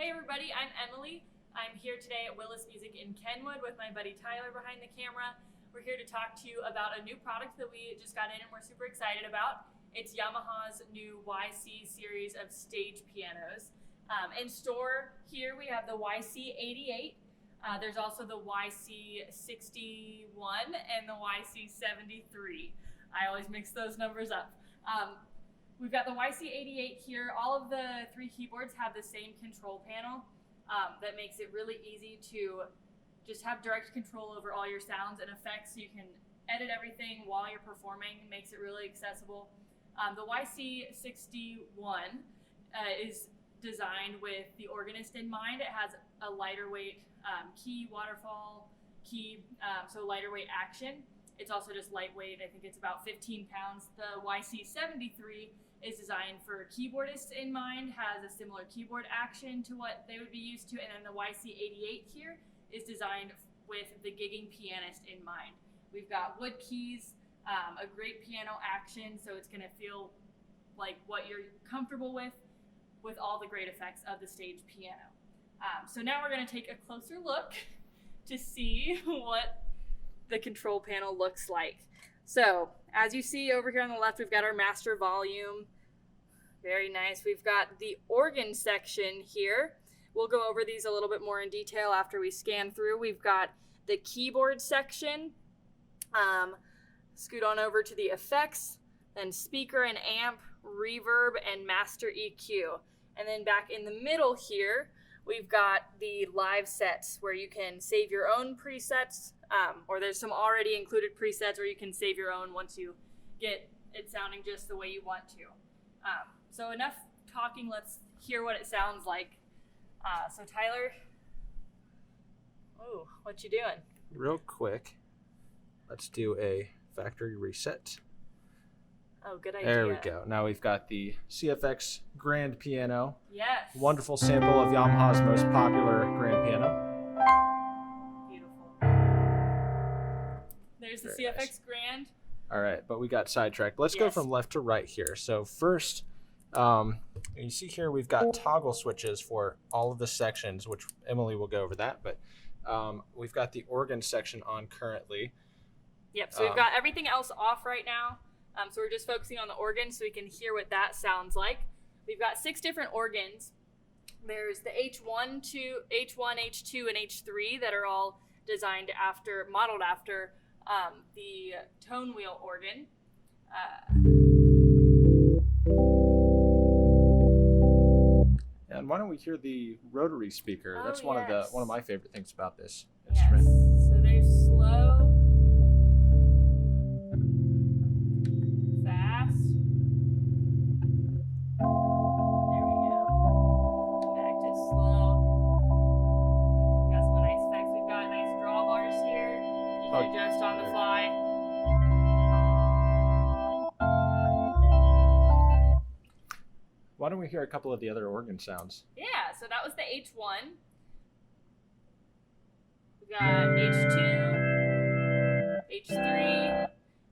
Hey everybody, I'm Emily. I'm here today at Willis Music in Kenwood with my buddy Tyler behind the camera. We're here to talk to you about a new product that we just got in and we're super excited about. It's Yamaha's new YC series of stage pianos. In store here we have the YC88. There's also the YC61 and the YC73. I always mix those numbers up. We've got the YC88 here. All of the three keyboards have the same control panel that makes it really easy to just have direct control over all your sounds and effects. You can edit everything while you're performing, makes it really accessible. The YC61 is designed with the organist in mind. It has a lighter weight key waterfall key, so lighter weight action. It's also just lightweight. I think it's about 15 pounds. The YC73 is designed for keyboardists in mind, has a similar keyboard action to what they would be used to, and then the YC88 here is designed with the gigging pianist in mind. We've got wood keys, a great piano action, so it's going to feel like what you're comfortable with all the great effects of the stage piano. So now we're going to take a closer look to see what the control panel looks like. So as you see over here on the left, we've got our master volume. Very nice. We've got the organ section here. We'll go over these a little bit more in detail after we scan through. We've got the keyboard section. Scoot on over to the effects, then speaker and amp, reverb, and master EQ. And then back in the middle here, we've got the live sets where you can save your own presets, or there's some already included presets where you can save your own once you get it sounding just the way you want to. So enough talking, let's hear what it sounds like. So Tyler, what you doing? Real quick, let's do a factory reset. Oh, good idea. There we go. Now we've got the CFX grand piano. Yes. Wonderful sample of Yamaha's most popular grand piano. Beautiful. There's the Very CFX nice. Grand. All right, but we got sidetracked. Let's go from left to right here. So first, you see here we've got toggle switches for all of the sections, which Emily will go over that, but we've got the organ section on currently. Yep, so we've got everything else off right now. So we're just focusing on the organ so we can hear what that sounds like. We've got 6 different organs. There's the H1, H2, and H3 that are all modeled after the tone wheel organ. And why don't we hear the rotary speaker? Oh, That's one of my favorite things about this Yes. instrument. So there's slow, fast. There we go. Back to slow. We've got some nice effects. We've got nice drawbars here. You can adjust on the fly. Why don't we hear a couple of the other organ sounds? Yeah, so that was the H1. We got H2, H3,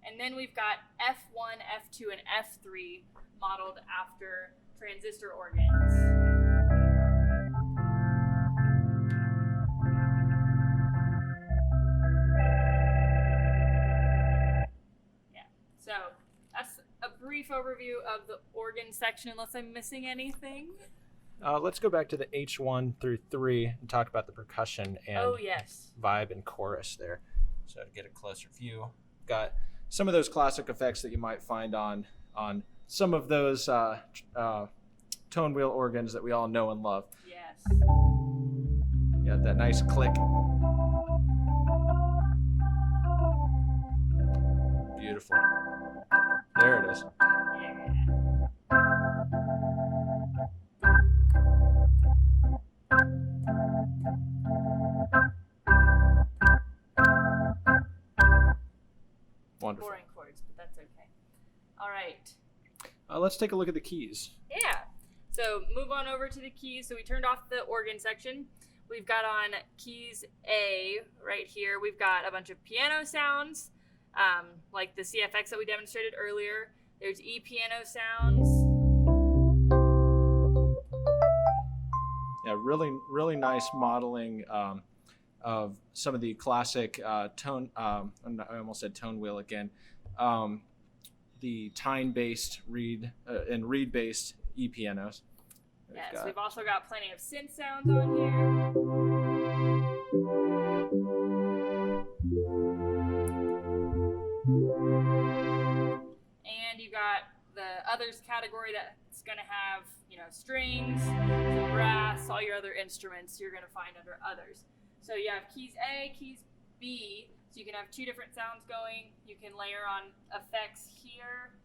and then we've got F1, F2, and F3 modeled after transistor organs. Yeah, so that's a brief overview of the organ section, unless I'm missing anything. Let's go back to the H1 through 3 and talk about the percussion and vibe and chorus there. So to get a closer view, got some of those classic effects that you might find on some of those tone wheel organs that we all know and love. Yes. Got that nice click. Beautiful. There it is. Wonderful. Boring chords, but that's okay. All right. Let's take a look at the keys. Yeah. So move on over to the keys. So we turned off the organ section. We've got on keys A right here. We've got a bunch of piano sounds, like the CFX that we demonstrated earlier. There's E piano sounds. really nice modeling of some of the classic tone. I almost said tone wheel again. The tine-based reed and reed-based pianos. Yes, we've also got plenty of synth sounds on here. And you got the others category that's going to have, strings, some brass, all your other instruments you're going to find under others. So you have keys A, keys B, so you can have two different sounds going. You can layer on effects here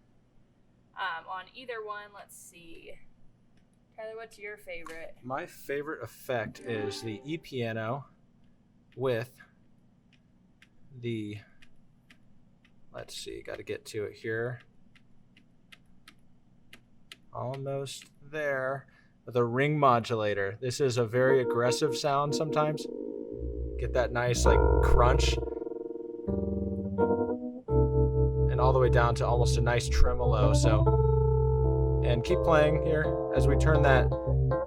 on either one. Let's see. Tyler, what's your favorite? My favorite effect is the piano with the, let's see, got to get to it here. Almost there. The ring modulator. This is a very aggressive sound sometimes. Get that nice like crunch. And all the way down to almost a nice tremolo. And keep playing here. As we turn that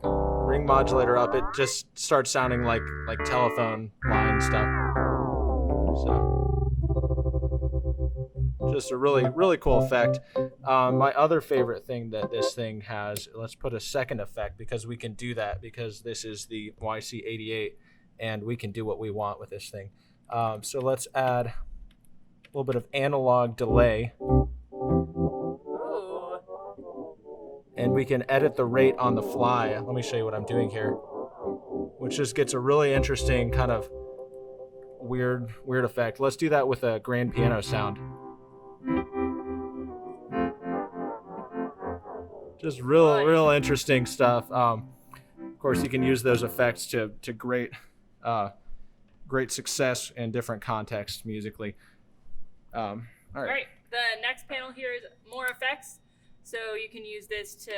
ring modulator up, it just starts sounding like telephone line stuff. So just a really cool effect. My other favorite thing that this thing has, let's put a second effect because we can do that because this is the YC88 and we can do what we want with this thing. So let's add a little bit of analog delay. And we can edit the rate on the fly. Let me show you what I'm doing here, which just gets a really interesting kind of weird effect. Let's do that with a grand piano sound. Just real interesting stuff. Of course, you can use those effects to great success in different contexts musically. All right. The next panel here is more effects. So you can use this to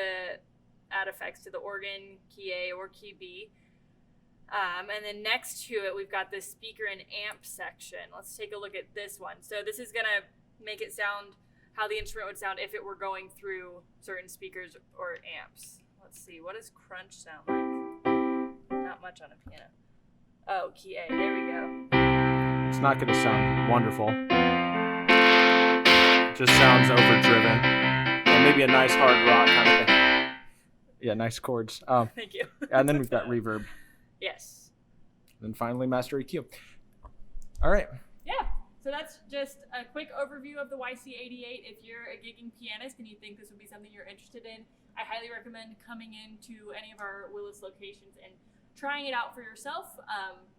add effects to the organ, key A or key B. And then next to it, we've got the speaker and amp section. Let's take a look at this one. So this is going to make it sound how the instrument would sound if it were going through certain speakers or amps. Let's see, what does crunch sound like? Not much on a piano. Oh, key A, there we go. It's not going to sound wonderful. It just sounds overdriven. Maybe a nice hard rock kind of thing. Yeah, nice chords. Thank you. And then we've got reverb. Yes. And then finally, master EQ. All right. Yeah. So that's just a quick overview of the YC88. If you're a gigging pianist and you think this would be something you're interested in, I highly recommend coming into any of our Willis locations and trying it out for yourself.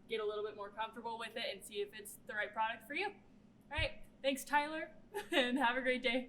Get a little bit more comfortable with it and see if it's the right product for you. All right. Thanks, Tyler, and have a great day.